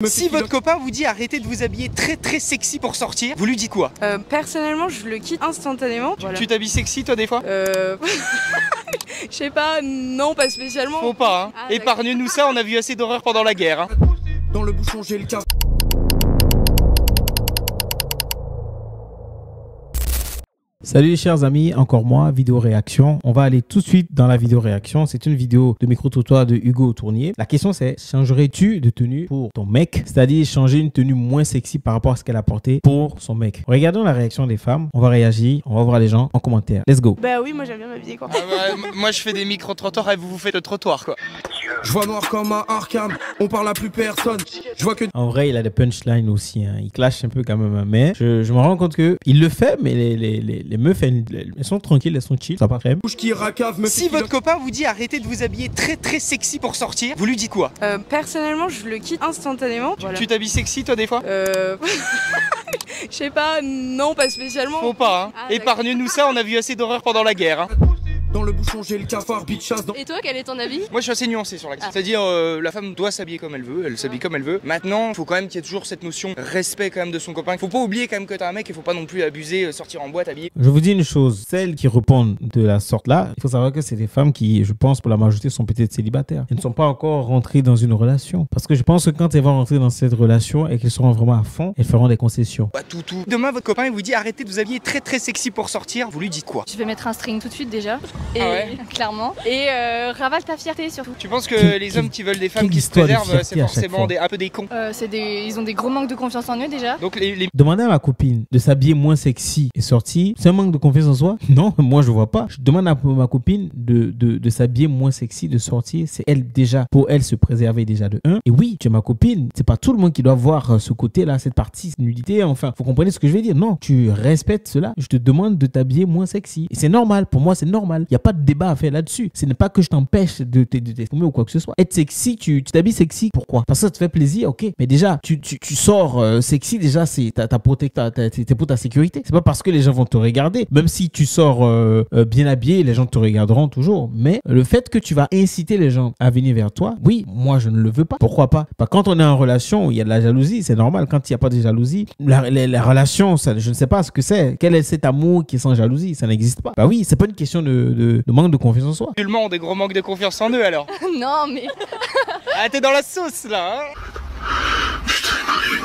Si votre copain vous dit arrêtez de vous habiller très sexy pour sortir, vous lui dites quoi? Personnellement, je le quitte instantanément. Voilà. Tu t'habilles sexy toi des fois? Je sais pas, non, pas spécialement. Faut pas, hein. Ah, épargne-nous ça, on a vu assez d'horreur pendant la guerre. Hein. Dans le bouchon, j'ai le cas. Salut les chers amis, encore moi, vidéo réaction. On va aller tout de suite dans la vidéo réaction. C'est une vidéo de micro-trottoir de Hugo Tournier. La question c'est, changerais-tu de tenue pour ton mec? C'est-à-dire changer une tenue moins sexy par rapport à ce qu'elle a porté pour son mec. Regardons la réaction des femmes. On va réagir, on va voir les gens en commentaire. Let's go. Bah oui, moi j'aime bien m'habiller quoi. Moi je fais des micro-trottoirs et vous faites le trottoir quoi. Je vois noir comme un Arkham, on parle à plus personne. Je vois que En vrai, il a des punchlines aussi. Hein. Il clash un peu quand même. Mais je me rends compte que il le fait, mais les meufs, elles sont tranquilles, elles sont chill. Ça pas crème. bouche qui racave me Si votre copain vous dit arrêtez de vous habiller très sexy pour sortir, vous lui dites quoi? Personnellement, je le quitte instantanément. Voilà. Tu t'habilles sexy toi des fois? Je sais pas, non, pas spécialement. Faut pas, hein. Ah, épargne-nous ça, on a vu assez d'horreur pendant la guerre. Hein. dans le bouchon, j'ai le cafard, bitchasse dans... Et toi, quel est ton avis? Moi je suis assez nuancé sur la question. C'est-à-dire la femme doit s'habiller comme elle veut, elle s'habille comme elle veut. Maintenant, faut quand même qu'il y ait toujours cette notion respect quand même de son copain. Faut pas oublier quand même que t'as un mec, il faut pas non plus abuser, sortir en boîte habillé. Je vous dis une chose, celles qui répondent de la sorte-là, il faut savoir que c'est des femmes qui, je pense, pour la majorité, sont peut-être célibataires. Elles ne sont pas encore rentrées dans une relation. Parce que je pense que quand elles vont rentrer dans cette relation et qu'elles seront vraiment à fond, elles feront des concessions. Bah tout. Demain votre copain il vous dit arrêtez de vous habiller très sexy pour sortir, vous lui dites quoi? Je vais mettre un string tout de suite déjà. Et Ah ouais clairement. Et ravale ta fierté surtout. Tu penses que les hommes qui veulent des femmes quelle qui se histoire de préservent, fierté c'est à chaque forcément fois. un peu des cons? Ils ont des gros manques de confiance en eux déjà. Donc Demander à ma copine de s'habiller moins sexy et sortir, c'est un manque de confiance en soi? Non, moi je vois pas. Je demande à ma copine de s'habiller moins sexy, de sortir. C'est elle déjà, pour elle se préserver déjà de un. Et oui, tu es ma copine. C'est pas tout le monde qui doit voir ce côté-là, cette partie nudité. Enfin, faut comprendre ce que je vais dire. Non, tu respectes cela. Je te demande de t'habiller moins sexy. Et c'est normal. Pour moi, c'est normal. Il n'y a pas de débat à faire là-dessus. Ce n'est pas que je t'empêche de t'exprimer ou quoi que ce soit. Être sexy, tu t'habilles sexy. Pourquoi? Parce que ça te fait plaisir, ok. Mais déjà, tu sors sexy, déjà, c'est t'es pour ta sécurité. C'est pas parce que les gens vont te regarder. Même si tu sors bien habillé, les gens te regarderont toujours. Mais le fait que tu vas inciter les gens à venir vers toi, oui, moi, je ne le veux pas. Pourquoi pas? Quand on est en relation, il y a de la jalousie, c'est normal. Quand il n'y a pas de jalousie, la relation, ça, je ne sais pas ce que c'est. Quel est cet amour qui est sans jalousie? Ça n'existe pas. Bah oui, c'est pas une question de manque de confiance en soi. musulmans ont des gros manques de confiance en eux alors. Non mais. Ah t'es dans la sauce là hein.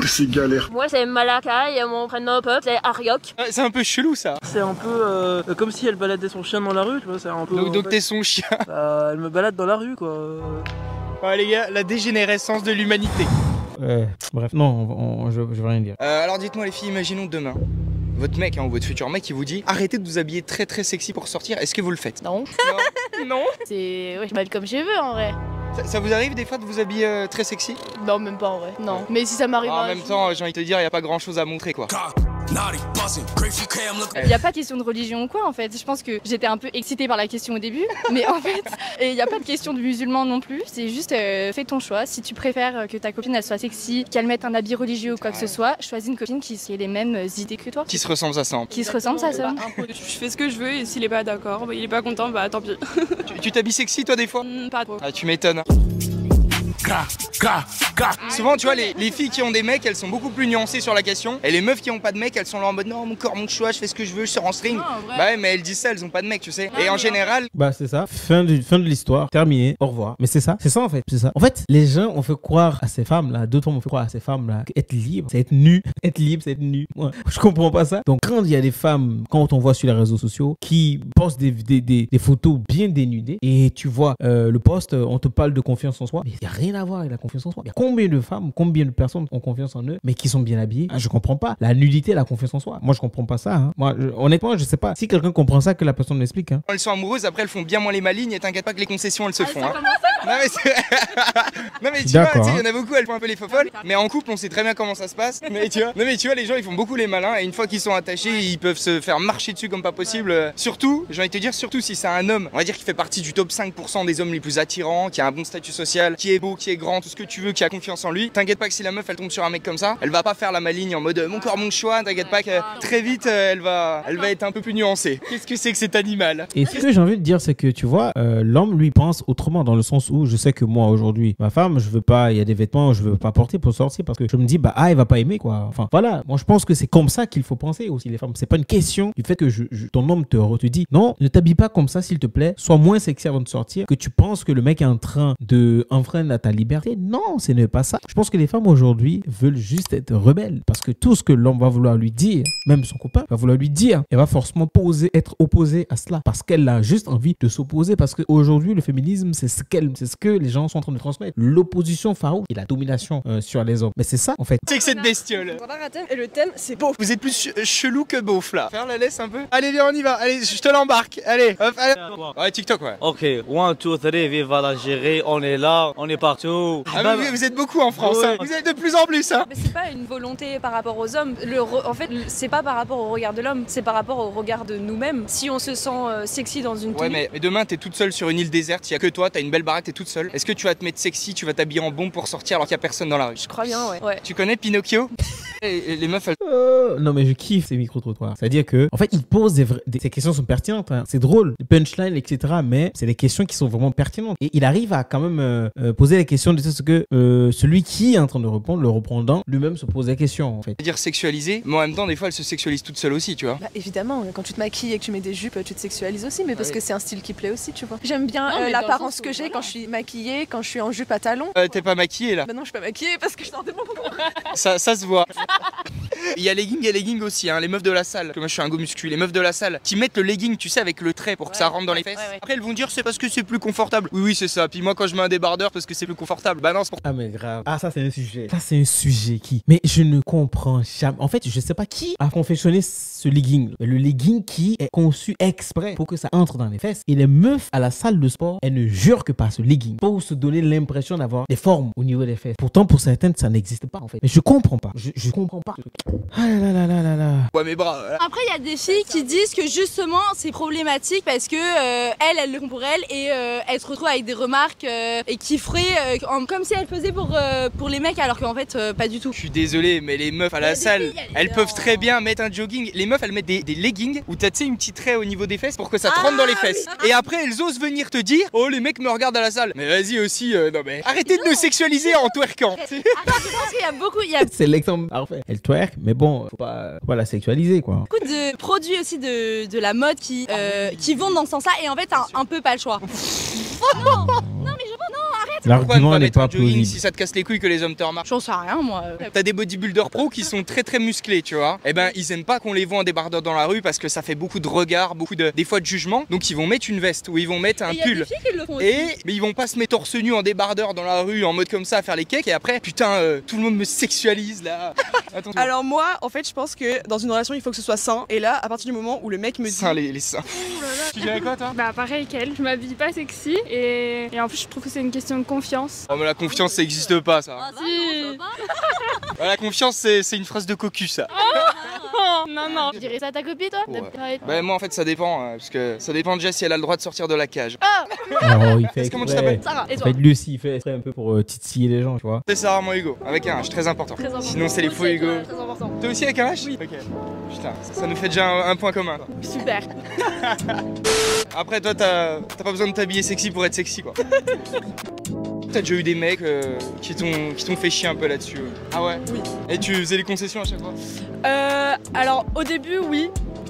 C'est galère. Moi c'est Malaka et mon prénom pop c'est Ariok. C'est un peu chelou ça. C'est un peu comme si elle baladait son chien dans la rue, tu vois, c'est un peu... Donc t'es son chien. Elle me balade dans la rue quoi. Ouais les gars, la dégénérescence de l'humanité. Bref, non, je veux rien dire. Alors dites-moi les filles, imaginons demain. Votre mec ou votre futur mec il vous dit arrêtez de vous habiller très sexy pour sortir, est-ce que vous le faites? Non. Non. C'est. Ouais, je m'habille comme je veux en vrai. Ça vous arrive des fois de vous habiller très sexy? Non, même pas en vrai. Non. Mais si ça m'arrive. En même temps, j'ai envie de te dire, il n'y a pas grand chose à montrer quoi. Il n'y a pas de question de religion ou quoi en fait. Je pense que j'étais un peu excitée par la question au début. Mais en fait, il n'y a pas de question de musulman non plus. C'est juste fais ton choix. Si tu préfères que ta copine elle soit sexy, qu'elle mette un habit religieux ou quoi que ce soit, choisis une copine qui ait les mêmes idées que toi. Qui se ressemble à ça. Qui se ressemble à ça. Je fais ce que je veux et s'il est pas d'accord, il est pas content, bah tant pis. Tu t'habilles sexy toi des fois? Pas trop. Ah tu m'étonnes. Souvent tu vois les filles qui ont des mecs elles sont beaucoup plus nuancées sur la question. Et les meufs qui ont pas de mec elles sont là en mode non mon corps mon choix je fais ce que je veux je sors en string. Bah ouais mais elles disent ça elles ont pas de mec tu sais. Et en général bah c'est ça, fin de l'histoire, terminé, au revoir. Mais c'est ça en fait, c'est ça. En fait les gens ont fait croire à ces femmes là, d'autres ont fait croire à ces femmes là qu'être libre c'est être nu, être libre c'est être nu. Ouais. Je comprends pas ça. Donc quand il y a des femmes, quand on voit sur les réseaux sociaux qui postent des photos bien dénudées et tu vois le post, on te parle de confiance en soi, mais il y a rien à voir avec la confiance en soi. Il y a combien de femmes, combien de personnes ont confiance en eux, mais qui sont bien habillées? Je comprends pas. La nudité, la confiance en soi. Moi, je comprends pas ça. Hein. Moi, honnêtement, je sais pas. Si quelqu'un comprend ça, que la personne m'explique. Hein. Quand elles sont amoureuses, après elles font bien moins les malignes et t'inquiète pas que les concessions elles se font. Hein. Non mais tu vois, il y en a beaucoup, elles font un peu les fofolles. Mais en couple, on sait très bien comment ça se passe. Mais tu vois, les gens ils font beaucoup les malins et une fois qu'ils sont attachés, ils peuvent se faire marcher dessus comme pas possible. Surtout, j'ai envie de te dire, surtout si c'est un homme, on va dire qu'il fait partie du top 5% des hommes les plus attirants, qui a un bon statut social, qui est beau, qui est grand, tout ce que tu veux, qui a confiance en lui. T'inquiète pas que si la meuf elle tombe sur un mec comme ça, elle va pas faire la maligne en mode mon corps mon choix. T'inquiète pas que très vite elle va être un peu plus nuancée. Qu'est-ce que c'est que cet animal? Et ce que j'ai envie de dire, c'est que tu vois, l'homme lui pense autrement, dans le sens où je sais que moi aujourd'hui, ma femme, je veux pas, il y a des vêtements je veux pas porter pour sortir parce que je me dis bah elle va pas aimer quoi. Enfin voilà, moi je pense que c'est comme ça qu'il faut penser aussi les femmes. C'est pas une question du fait que ton homme te dit non, ne t'habille pas comme ça s'il te plaît, sois moins sexy avant de sortir, que tu penses que le mec est en train de enfreindre à ta liberté. Non, ce n'est pas ça. Je pense que les femmes aujourd'hui veulent juste être rebelles parce que tout ce que l'homme va vouloir lui dire, même son copain va vouloir lui dire, elle va forcément être opposée à cela parce qu'elle a juste envie de s'opposer, parce qu'aujourd'hui le féminisme c'est ce que les gens sont en train de transmettre, l'opposition farouche et la domination sur les hommes. Mais c'est ça en fait. C'est que cette bestiole. On a un thème et le thème c'est beau. Vous êtes plus chelou que beauf là. Faire la laisse un peu. Allez viens on y va. Allez je te l'embarque. Allez hop allez. Ouais TikTok ouais. Ok 1, 2, 3 vive l'Algérie. On est là, on est partout. Ah mais vous êtes beaucoup en France hein. Vous êtes de plus en plus hein. Mais c'est pas une volonté par rapport aux hommes. En fait c'est pas par rapport au regard de l'homme, c'est par rapport au regard de nous-mêmes. Si on se sent sexy dans une tenue. Ouais mais demain t'es toute seule sur une île déserte, il y a que toi, t'as une belle baraque, t'es toute seule. Est-ce que tu vas te mettre sexy, tu vas t'habiller en bombe pour sortir alors qu'il y a personne dans la rue? Je crois bien ouais. Tu connais Pinocchio? Et les meufs elles... Non mais je kiffe ces micro-trottoirs. C'est-à-dire que en fait ils posent ces questions sont pertinentes hein. C'est drôle, les punchlines etc, mais c'est des questions qui sont vraiment pertinentes et il arrive à quand même poser les questions de ce que celui qui est en train de répondre, le répondant lui-même se pose des questions en fait. Dire sexualiser, mais en même temps des fois elle se sexualise toute seule aussi tu vois. Bah évidemment, quand tu te maquilles et que tu mets des jupes tu te sexualises aussi, mais parce que c'est un style qui plaît aussi tu vois. J'aime bien l'apparence que j'ai quand je suis maquillée, quand je suis en jupe à talons. T'es pas maquillée là? Bah non je suis pas maquillée parce que je sortais mon cours. Ça se voit. Il y a legging aussi hein, les meufs de la salle, que moi je suis un go muscu, les meufs de la salle qui mettent le legging tu sais avec le trait pour que ça rentre dans les fesses. Après elles vont dire c'est parce que c'est plus confortable. Oui c'est ça, puis moi quand je mets un débardeur parce que c'est plus confortable. Bah non c'est pour... Ah mais grave. Ah ça c'est un sujet. Ça c'est un sujet qui... Mais je ne comprends jamais. En fait je sais pas qui a confectionné ce legging. Le legging qui est conçu exprès pour que ça entre dans les fesses. Et les meufs à la salle de sport, elles ne jurent que par ce legging pour se donner l'impression d'avoir des formes au niveau des fesses. Pourtant pour certaines ça n'existe pas en fait. Mais je comprends pas. Je comprends pas. Ah là là là là là. Ouais mes bras. Après il y a des filles qui disent que justement c'est problématique parce que elles le font pour elles et elles se retrouvent avec des remarques et qui feraient comme si elles faisaient pour les mecs alors qu'en fait pas du tout. Je suis désolé mais les meufs à la salle elles peuvent très bien mettre un jogging. Les meufs elles mettent des leggings où t'as tu sais une petite trait au niveau des fesses pour que ça te rentre dans les fesses. Et après elles osent venir te dire oh les mecs me regardent à la salle. Mais vas-y aussi non mais arrêtez de nous sexualiser en twerkant. Je pense qu'il y a beaucoup C'est l'exemple parfait. Elle twerk mais bon faut pas la sexualiser quoi. Beaucoup de produits aussi de la mode qui vont dans ce sens là et en fait t'as un peu pas le choix. Non mais arrête. L'argument n'est pas plausible. Si ça te casse les couilles que les hommes te remarquent. J'en sais rien moi. T'as des bodybuilders pro qui sont très musclés tu vois. Et ben ils aiment pas qu'on les voit en débardeur dans la rue parce que ça fait beaucoup de regards, des fois de jugement. Donc ils vont mettre une veste ou ils vont mettre un pull. Mais ils vont pas se mettre torse nu en débardeur dans la rue en mode comme ça à faire les cakes et après putain tout le monde me sexualise là. Alors moi en fait je pense que dans une relation il faut que ce soit sain et là à partir du moment où le mec me dit sain les seins. Tu dirais quoi toi? Bah pareil qu'elle, je m'habille pas sexy et en plus je trouve que c'est une question de confiance. Oh mais la confiance ça existe pas ça. Ah si. La confiance c'est une phrase de cocu ça. Non. Tu dirais ça à ta copine toi? Ouais. Bah moi en fait ça dépend parce que ça dépend déjà si elle a le droit de sortir de la cage. Oh il fait comment tu t'appelles? Sarah. Et En toi? fait Lucie il fait un peu pour titiller les gens tu vois. C'est Sarah mon Hugo avec un H très important. Sinon c'est les faux Hugo. Toi aussi avec un H? Oui. Ok. Putain ça nous fait déjà un point commun. Super. Après toi t'as pas besoin de t'habiller sexy pour être sexy quoi. T'as déjà eu des mecs qui t'ont fait chier un peu là-dessus? Ah ouais? Oui. Et tu faisais les concessions à chaque fois? Alors au début oui,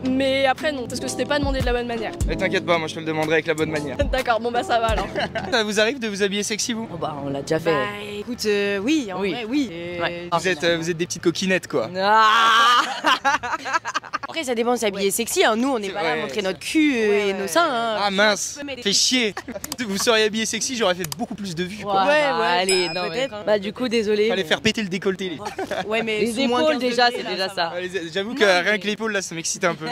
mais après non, parce que c'était pas demandé de la bonne manière. Mais t'inquiète pas, moi je te le demanderai avec la bonne manière. D'accord, bon bah ça va alors. Ça vous arrive de vous habiller sexy vous? Oh bah on l'a déjà fait. Bah écoute oui, en vrai oui. Ouais. Vous êtes des petites coquinettes quoi. Après ça dépend de s'habiller sexy, hein. Nous on est pas là à montrer notre cul et nos seins. Hein. Ah mince, fait chier. Vous seriez habillé sexy, j'aurais fait beaucoup plus de vues quoi. Ouais, allez, non peut-être. Bah du coup désolé. Fallait faire péter le décolleté. Ouais mais les épaules déjà c'est déjà ça. J'avoue que rien que l'épaule là ça m'excite un peu.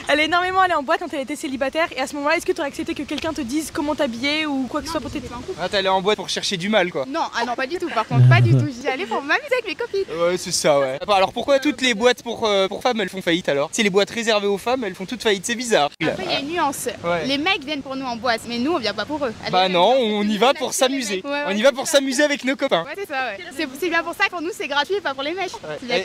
Elle est énormément allée en boîte quand elle était célibataire et à ce moment-là est-ce que tu aurais accepté que quelqu'un te dise comment t'habiller ou quoi que ce soit pour t'aider? Ah t'es allée en boîte pour chercher du mal quoi. Non, ah non pas du tout par contre, pas du tout. J'y allais pour m'amuser avec mes copines. Ouais c'est ça ouais. Alors pourquoi toutes les boîtes pour femmes elles font faillite alors? alors. C'est les boîtes réservées aux femmes, elles font toutes faillite, c'est bizarre. Après, il y a une nuance. Ouais. Les mecs viennent pour nous en boîte, mais nous, on vient pas pour eux. Bah non, on y va pour s'amuser. On y va pour s'amuser avec nos copains. Ouais, c'est ça, ouais. C'est bien pour ça que pour nous, c'est gratuit et pas pour les mecs.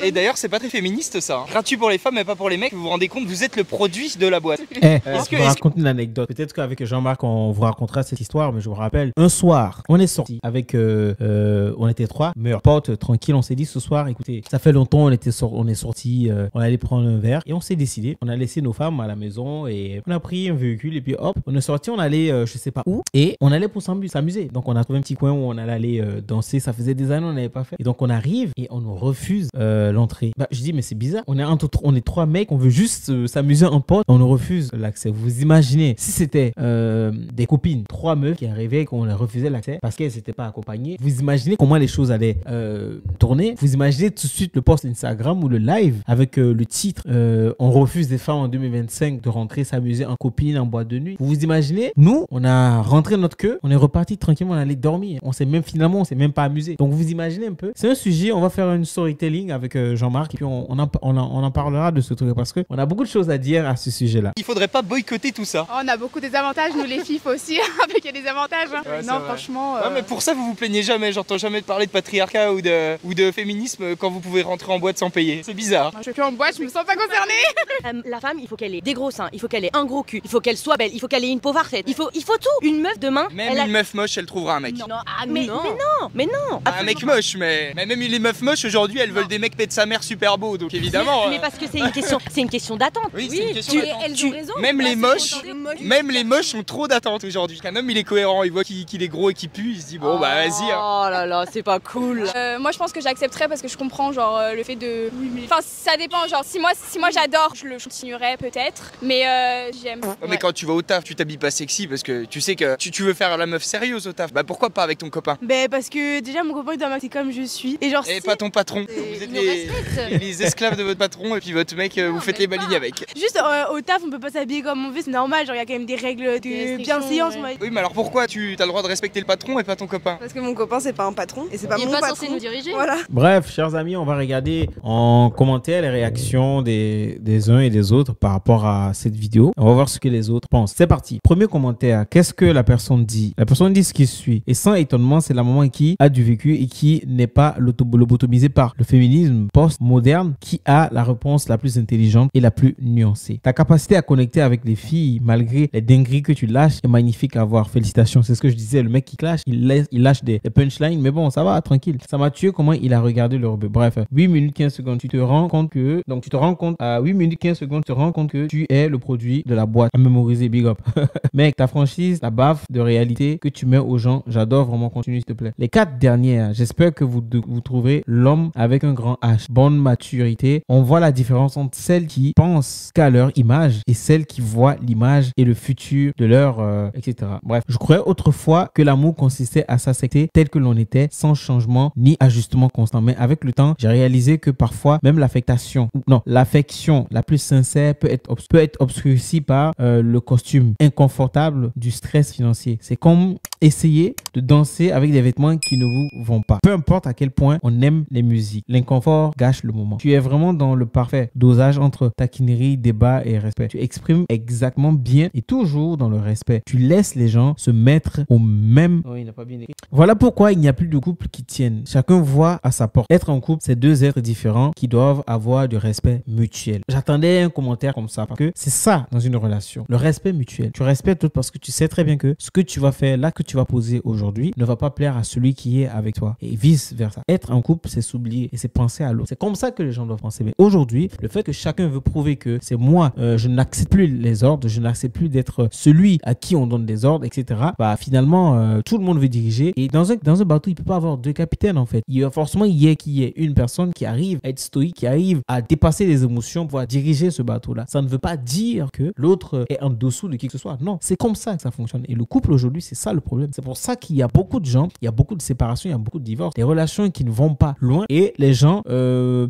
Et d'ailleurs, c'est pas très féministe ça. Gratuit pour les femmes, mais pas pour les mecs. Vous vous rendez compte, vous êtes le produit de la boîte. Je vous raconte une anecdote. Peut-être qu'avec Jean-Marc, on vous racontera cette histoire, mais je vous rappelle. Un soir, on est sorti avec, on était 3 meilleurs potes, tranquille. On s'est dit ce soir, écoutez, ça fait longtemps, on est sorti, on allait prendre un verre et on s'est décidé. On a laissé nos femmes à la maison et on a pris un véhicule et puis hop, on est sorti, on allait, je sais pas où, et on allait pour s'amuser. Donc on a trouvé un petit coin où on allait aller danser. Ça faisait des années on n'avait pas fait. Et donc on arrive et on nous refuse l'entrée. Bah je dis mais c'est bizarre. On est 3 mecs, on veut juste s'amuser en pote. On nous refuse l'accès. Vous imaginez si c'était des copines, 3 meufs qui arrivaient et qu'on leur refusait l'accès parce qu'elles n'étaient pas accompagnées. Vous imaginez comment les choses allaient tourner. Vous imaginez tout de suite le post Instagram ou le live avec le titre on refuse des femmes en 2025 de rentrer s'amuser en copine en boîte de nuit. Vous vous imaginez? Nous, on a rentré notre queue, on est reparti tranquillement, on allait dormir. On s'est même pas amusé. Donc vous imaginez un peu. C'est un sujet, on va faire une storytelling avec Jean-Marc et puis on en parlera de ce truc parce qu'on a beaucoup de choses à dire à ce sujet-là. Il faudrait pas boycotter tout ça. Oh, on a beaucoup des avantages, nous les filles aussi, avec il y a des avantages. Hein. Ouais, non, franchement. Ouais, mais pour ça, vous vous plaignez jamais. J'entends jamais parler de patriarcat ou de féminisme quand vous pouvez rentrer en boîte sans payer. C'est bizarre. Je suis en boîte, je me sens pas concernée. La femme, il faut qu'elle ait des gros seins, il faut qu'elle ait un gros cul, il faut qu'elle soit belle, il faut qu'elle ait une peau parfaite. Il faut tout. Une meuf demain. Même une meuf moche, elle trouvera un mec. Non. Mais non. Un mec moche, mais même les meufs moches aujourd'hui, elles veulent des mecs pète sa mère super beaux, donc évidemment. Mais parce que c'est une question d'attente. Oui, c'est une question d'attente. Même les moches ont trop d'attente aujourd'hui. Un homme, il est cohérent, il voit qu'il est gros et qu'il pue, il se dit bon bah vas-y. Oh là là, c'est pas cool. Moi je pense que j'accepterais parce que je comprends genre le fait de. Enfin ça dépend genre si moi j'adore, je le continuerai peut-être, mais j'aime. Mais quand tu vas au taf, tu t'habilles pas sexy parce que tu sais que tu veux faire la meuf sérieuse au taf. Bah pourquoi pas avec ton copain? Parce que déjà mon copain il doit m'accepter comme je suis et genre. Et pas ton patron. Vous êtes les esclaves de votre patron et puis votre mec vous faites les balignes avec. Juste au taf on peut pas s'habiller comme on veut, c'est normal, genre il y a quand même des règles de bienséance. Ouais. Oui mais alors pourquoi tu as le droit de respecter le patron et pas ton copain? Parce que mon copain c'est pas un patron et c'est pas mon patron. Il est pas censé nous diriger. Voilà. Bref, chers amis, on va regarder en commentaire les réactions des uns et des autres par rapport à cette vidéo. On va voir ce que les autres pensent. C'est parti. Premier commentaire. Qu'est-ce que la personne dit? La personne dit ce qui suit. Et sans étonnement, c'est la maman qui a du vécu et qui n'est pas lobotomisée par le féminisme post-moderne qui a la réponse la plus intelligente et la plus nuancée. Ta capacité à connecter avec les filles malgré les dingueries que tu lâches est magnifique à voir. Félicitations. C'est ce que je disais. Le mec qui clash, il lâche des punchlines, mais bon, ça va, tranquille. Ça m'a tué comment il a regardé le rebeu. Bref, 8 minutes 15 secondes. Tu te rends compte à 8 minutes 15 secondes, tu te rends compte que tu es le produit de la boîte. À mémoriser, big up. Mec, ta franchise, la baffe de réalité que tu mets aux gens, j'adore vraiment, continue s'il te plaît. Les 4 dernières, j'espère que vous trouverez l'homme avec un grand H. Bonne maturité. On voit la différence entre celles qui pensent qu'à leur image et celles qui voient l'image et le futur de leur etc. Bref, je croyais autrefois que l'amour consistait à s'accepter tel que l'on était, sans changement ni ajustement constant. Mais avec le temps, j'ai réalisé que parfois, même l'affection la plus sincère peut être obscurcie par le costume inconfortable du stress financier. C'est comme essayer de danser avec des vêtements qui ne vous vont pas. Peu importe à quel point on aime les musiques, l'inconfort gâche le moment. Tu es vraiment dans le parfait dosage entre taquinerie, débat et respect. Tu exprimes exactement bien et toujours dans le respect. Tu laisses les gens se mettre au même... Oh, il n'a pas bien écrit. Voilà pourquoi il n'y a plus de couple qui tiennent. Chacun voit à sa porte. Être en couple, c'est 2 êtres différents qui doivent avoir du respect mutuel. J'attendais un commentaire comme ça parce que c'est ça dans une relation. Le respect mutuel. Tu respectes l'autre parce que tu sais très bien que ce que tu vas faire, là que tu vas poser aujourd'hui, ne va pas plaire à celui qui est avec toi et vice versa. Être en couple, c'est s'oublier et c'est penser à l'autre. C'est comme ça que les gens doivent penser. Mais aujourd'hui, le fait que chacun veut prouver que c'est moi, je n'accepte plus les ordres, je n'accepte plus d'être celui à qui on donne des ordres, etc. Bah finalement, tout le monde veut diriger et dans un bateau, il peut pas avoir 2 capitaines en fait. Il y a forcément une personne qui arrive à être stoïque, qui arrive à dépasser les émotions pour pouvoir diriger ce bateau-là. Ça ne veut pas dire que l'autre est en dessous de qui que ce soit. Non, c'est comme ça que ça fonctionne. Et le couple aujourd'hui, c'est ça le problème. C'est pour ça qu'il y a beaucoup de gens, il y a beaucoup de séparations, il y a beaucoup de divorces, des relations qui ne vont pas loin et les gens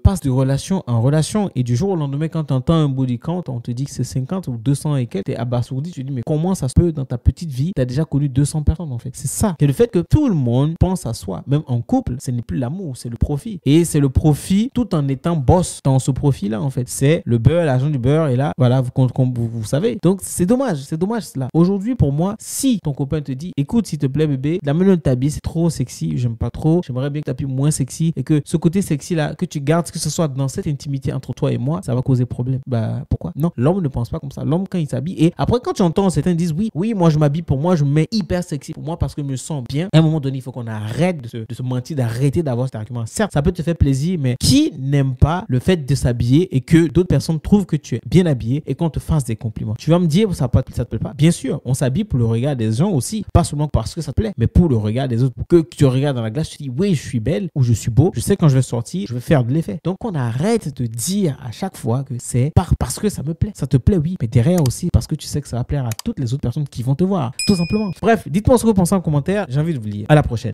passent de relation en relation et du jour au lendemain, quand tu entends un body count, on te dit que c'est 50 ou 200 et quelques, tu es abasourdi, tu te dis mais comment ça se peut dans ta petite vie, tu as déjà connu 200 personnes en fait. C'est ça. C'est le fait que tout le monde pense à soi. Même en couple, ce n'est plus l'amour, c'est le profit. Et c'est le profit tout en étant boss dans ce profit-là en fait. c'est le beurre, l'argent du beurre, et là, voilà, vous savez. Donc, c'est dommage cela. Aujourd'hui, pour moi, si ton copain te dit, écoute, s'il te plaît, bébé, la manière de t'habiller, c'est trop sexy, j'aime pas trop, j'aimerais bien que tu t'habilles moins sexy, et que ce côté sexy là, que tu gardes, que ce soit dans cette intimité entre toi et moi, ça va causer problème. Bah, pourquoi? Non, l'homme ne pense pas comme ça. L'homme, quand il s'habille, et après, quand tu entends certains disent, oui, moi, je m'habille pour moi, je me mets hyper sexy pour moi parce que je me sens bien. À un moment donné, il faut qu'on arrête de se mentir, d'arrêter d'avoir cet argument. Certes, ça peut te faire plaisir, mais qui n'aime pas le fait de s'habiller et que d'autres personnes trouvent que tu es bien habillé et qu'on te fasse des compliments? Tu vas me dire, ça te plaît pas. Bien sûr, on s'habille pour le regard des gens aussi, pas seulement parce que ça te plaît, mais pour le regard des autres. Pour que tu regardes dans la glace, tu te dis, oui, je suis belle ou je suis beau, je sais quand je vais sortir, je vais faire de l'effet. Donc, on arrête de dire à chaque fois que c'est parce que ça me plaît. Ça te plaît, oui, mais derrière aussi parce que tu sais que ça va plaire à toutes les autres personnes qui vont te voir, tout simplement. Bref, dites-moi ce que vous pensez en commentaire, j'ai envie de vous lire. À la prochaine.